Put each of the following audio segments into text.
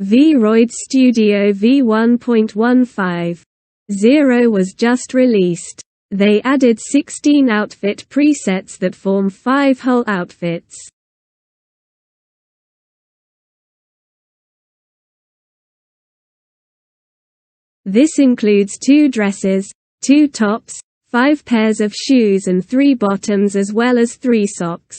VRoid Studio v1.15.0 was just released. They added 16 outfit presets that form 5 whole outfits. This includes 2 dresses, 2 tops, 5 pairs of shoes and 3 bottoms, as well as 3 socks.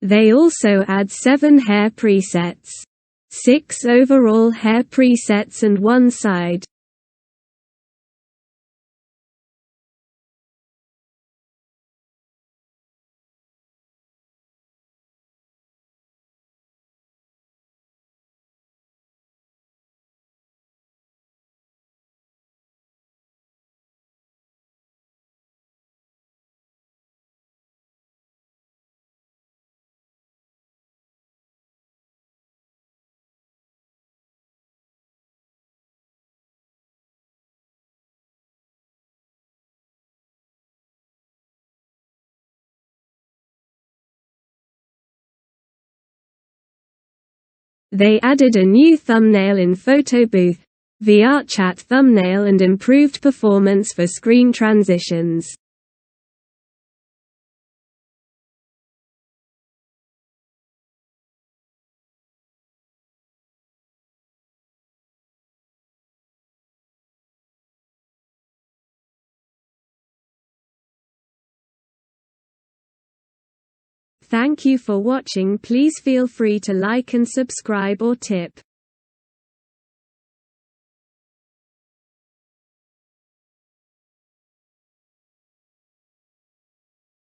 They also add 7 hair presets, 6 overall hair presets and 1 side. They added a new thumbnail in photo booth, VR chat thumbnail, and improved performance for screen transitions. Thank you for watching. Please feel free to like and subscribe or tip.